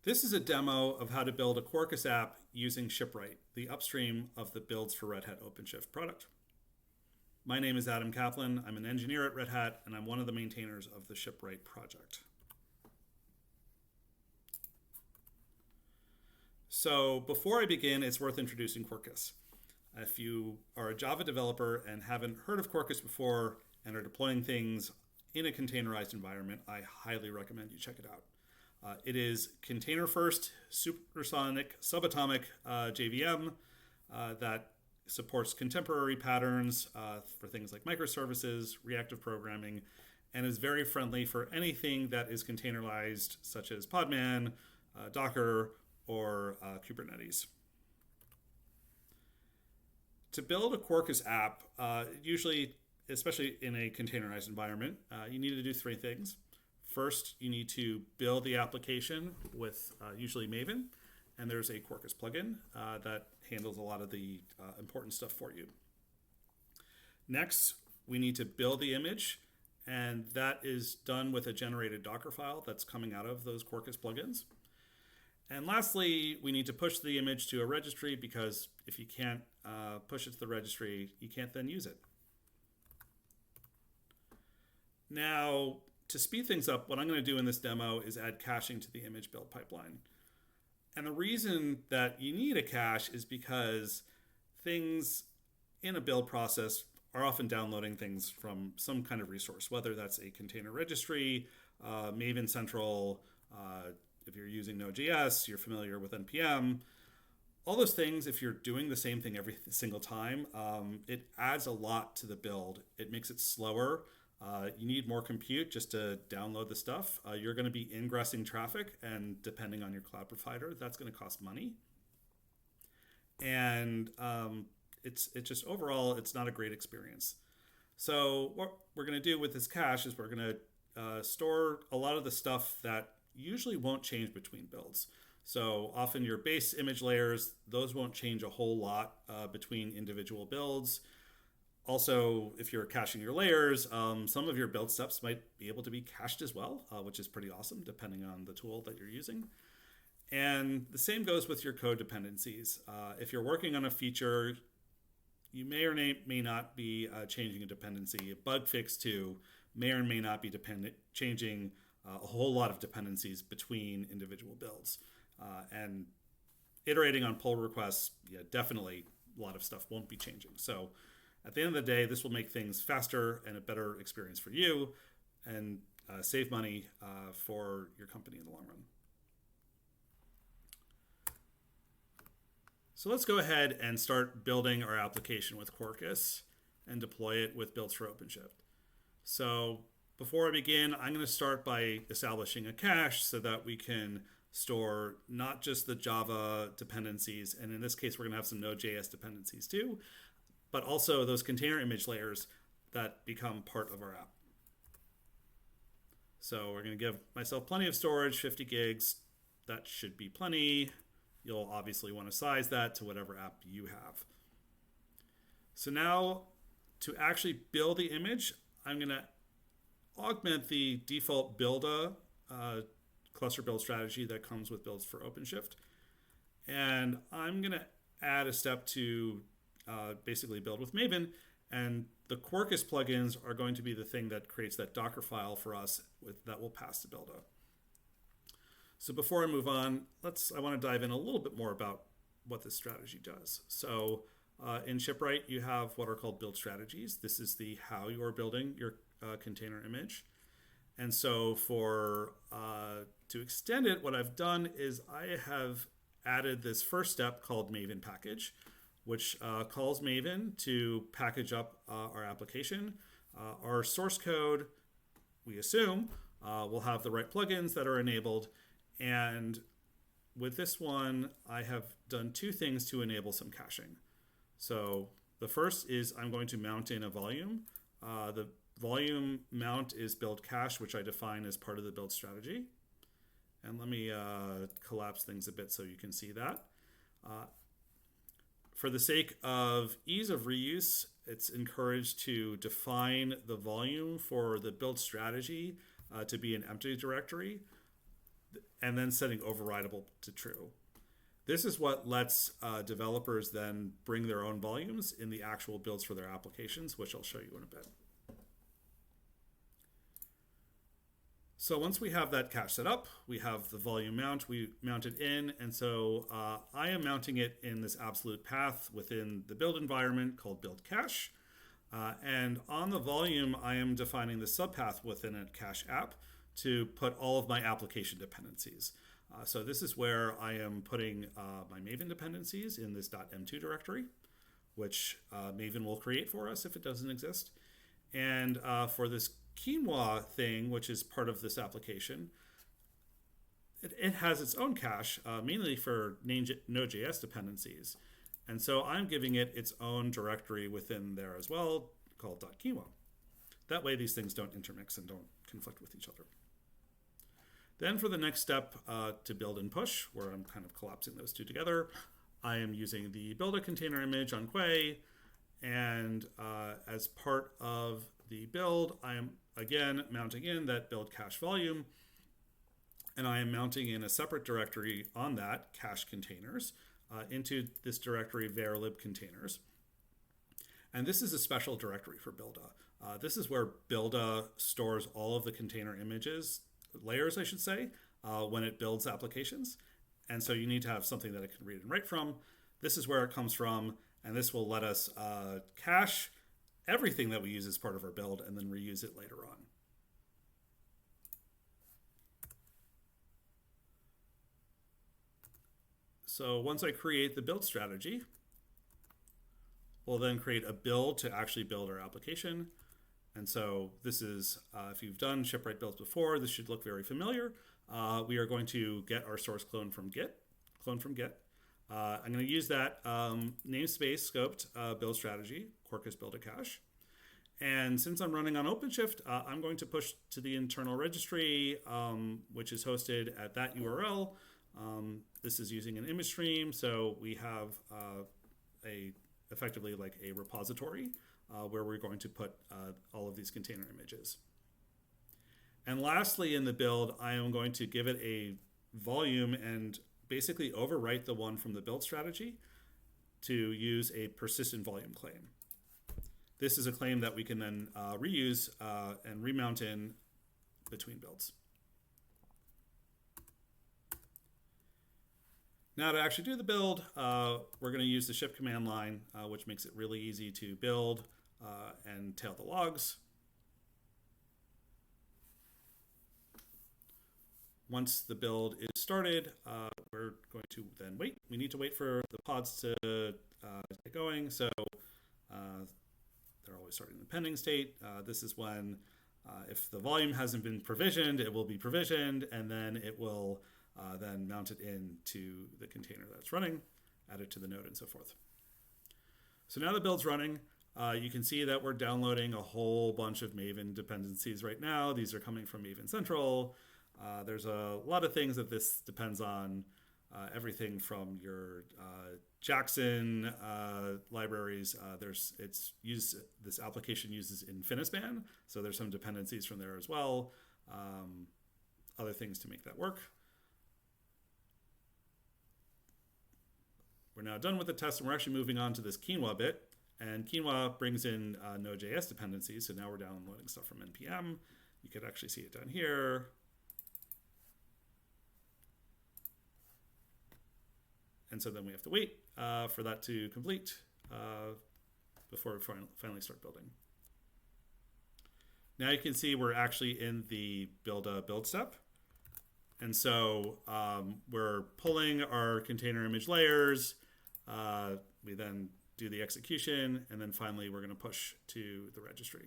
This is a demo of how to build a Quarkus app using Shipwright, the upstream of the Builds for Red Hat OpenShift product. My name is Adam Kaplan. I'm an engineer at Red Hat, and I'm one of the maintainers of the Shipwright project. So before I begin, it's worth introducing Quarkus. If you are a Java developer and haven't heard of Quarkus before and are deploying things in a containerized environment, I highly recommend you check it out. It is container first, supersonic, subatomic JVM that supports contemporary patterns for things like microservices, reactive programming, and is very friendly for anything that is containerized, such as Podman, Docker, or Kubernetes. To build a Quarkus app, usually, especially in a containerized environment, you need to do three things. First, you need to build the application with usually Maven, and there's a Quarkus plugin that handles a lot of the important stuff for you. Next, we need to build the image, and that is done with a generated Docker file that's coming out of those Quarkus plugins. And lastly, we need to push the image to a registry, because if you can't push it to the registry, you can't then use it. Now, to speed things up, what I'm going to do in this demo is add caching to the image build pipeline. And the reason that you need a cache is because things in a build process are often downloading things from some kind of resource, whether that's a container registry, Maven Central, if you're using Node.js, you're familiar with NPM. All those things, if you're doing the same thing every single time, it adds a lot to the build. It makes it slower. You need more compute just to download the stuff. You're going to be ingressing traffic, and depending on your cloud provider, that's going to cost money. And it's just overall, it's not a great experience. So what we're going to do with this cache is we're going to store a lot of the stuff that usually won't change between builds. So often your base image layers, those won't change a whole lot between individual builds. Also, if you're caching your layers, some of your build steps might be able to be cached as well, which is pretty awesome depending on the tool that you're using. And the same goes with your code dependencies. If you're working on a feature, you may or may not be changing a dependency. A bug fix too may or may not be changing a whole lot of dependencies between individual builds. And iterating on pull requests, yeah, definitely a lot of stuff won't be changing. So at the end of the day, this will make things faster and a better experience for you, and save money for your company in the long run. So let's go ahead and start building our application with Quarkus and deploy it with Builds for OpenShift. So before I begin, I'm going to start by establishing a cache so that we can store not just the Java dependencies, and in this case, we're going to have some Node.js dependencies too, but also those container image layers that become part of our app. So we're going to give myself plenty of storage, 50 gigs. That should be plenty. You'll obviously want to size that to whatever app you have. So now to actually build the image, I'm going to augment the default buildah cluster build strategy that comes with Builds for OpenShift. And I'm going to add a step to basically build with Maven, and the Quarkus plugins are going to be the thing that creates that Docker file for us that will pass to buildah. So before I move on, I want to dive in a little bit more about what this strategy does. So in Shipwright, you have what are called build strategies. This is the how you are building your container image. And so to extend it, what I've done is I have added this first step called Maven package, which calls Maven to package up our application. Our source code, we assume, will have the right plugins that are enabled. And with this one, I have done two things to enable some caching. So the first is I'm going to mount in a volume. The volume mount is build cache, which I define as part of the build strategy. And let me collapse things a bit so you can see that. For the sake of ease of reuse, it's encouraged to define the volume for the build strategy to be an empty directory. and then setting overridable to true. This is what lets developers then bring their own volumes in the actual builds for their applications, which I'll show you in a bit. So once we have that cache set up, we have the volume mount, we mount it in, and so I am mounting it in this absolute path within the build environment called build cache. And on the volume, I am defining the subpath within a cache app to put all of my application dependencies. So this is where I am putting my Maven dependencies in this .m2 directory, which Maven will create for us if it doesn't exist. And for this quinoa thing, which is part of this application, it has its own cache, mainly for Node.js dependencies. And so I'm giving it its own directory within there as well, called .quinoa. That way these things don't intermix and don't conflict with each other. Then for the next step to build and push, where I'm kind of collapsing those two together, I am using the buildah container image on Quay. And as part of the build, I am again mounting in that build cache volume. And I am mounting in a separate directory on that, cache containers, into this directory varlib containers. And this is a special directory for buildah. This is where buildah stores all of the container images, layers I should say, when it builds applications. And so you need to have something that it can read and write from. This is where it comes from, and this will let us cache everything that we use as part of our build and then reuse it later on. So once I create the build strategy, we'll then create a build to actually build our application. And so this is, if you've done Shipwright builds before, this should look very familiar. We are going to get our source clone from Git. I'm going to use that namespace scoped build strategy, Quarkus buildah cache. And since I'm running on OpenShift, I'm going to push to the internal registry, which is hosted at that URL. This is using an image stream, so we have effectively like a repository where we're going to put all of these container images. And lastly, in the build, I am going to give it a volume and basically overwrite the one from the build strategy to use a persistent volume claim. This is a claim that we can then reuse and remount in between builds. Now to actually do the build, we're going to use the ship command line, which makes it really easy to build and tail the logs. Once the build is started, we're going to then wait. We need to wait for the pods to get going. So they're always starting in the pending state. This is when, if the volume hasn't been provisioned, it will be provisioned, and then it will then mount it into the container that's running, add it to the node, and so forth. So now the build's running. You can see that we're downloading a whole bunch of Maven dependencies right now. These are coming from Maven Central. There's a lot of things that this depends on, everything from your Jackson libraries. This application uses Infinispan, so there's some dependencies from there as well. Other things to make that work. We're now done with the test, and we're actually moving on to this quinoa bit. And quinoa brings in Node.js dependencies, so now we're downloading stuff from NPM. You could actually see it down here. And so then we have to wait for that to complete before we finally start building. Now you can see we're actually in the buildah build step. And so we're pulling our container image layers. We then do the execution, and then finally we're going to push to the registry.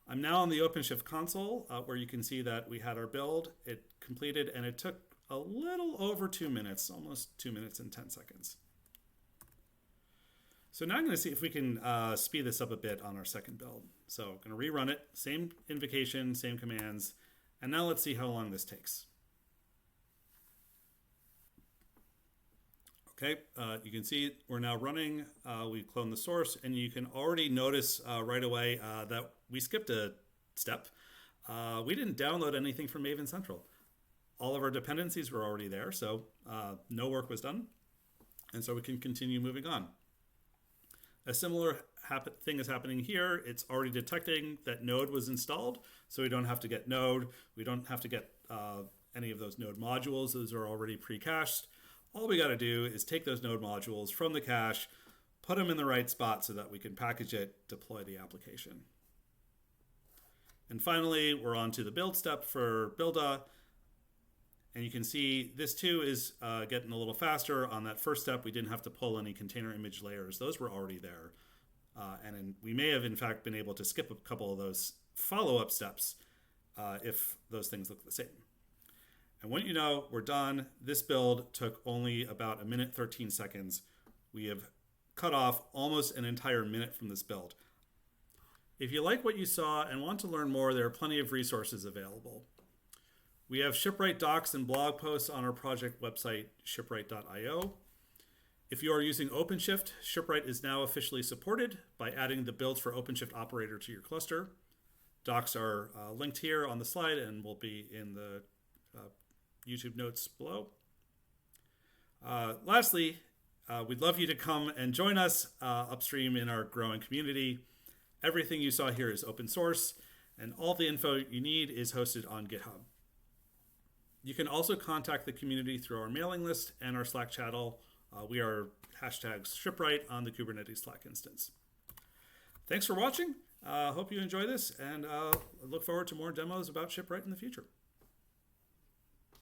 I'm now on the OpenShift console where you can see that we had our build. It completed, and it took a little over 2 minutes, almost 2 minutes and 10 seconds. So now I'm going to see if we can speed this up a bit on our second build. So I'm going to rerun it, same invocation, same commands, and now let's see how long this takes. Okay, you can see we're now running. We cloned the source, and you can already notice right away that we skipped a step. We didn't download anything from Maven Central. All of our dependencies were already there, so no work was done. And so we can continue moving on. A similar thing is happening here. It's already detecting that Node was installed, so we don't have to get Node. We don't have to get any of those Node modules. Those are already pre-cached. All we got to do is take those Node modules from the cache, put them in the right spot so that we can package it, deploy the application. And finally, we're on to the build step for buildah. And you can see this too is getting a little faster. On that first step, we didn't have to pull any container image layers. Those were already there. We may have, in fact, been able to skip a couple of those follow-up steps if those things look the same. And when you know we're done, this build took only about 1:13 seconds. We have cut off almost an entire minute from this build. If you like what you saw and want to learn more, there are plenty of resources available. We have Shipwright docs and blog posts on our project website, shipwright.io. If you are using OpenShift, Shipwright is now officially supported by adding the builds for OpenShift operator to your cluster. Docs are linked here on the slide and will be in the YouTube notes below. Lastly, we'd love you to come and join us upstream in our growing community. Everything you saw here is open source, and all the info you need is hosted on GitHub. You can also contact the community through our mailing list and our Slack channel. We are #Shipwright on the Kubernetes Slack instance. Thanks for watching. Hope you enjoy this, and look forward to more demos about Shipwright in the future.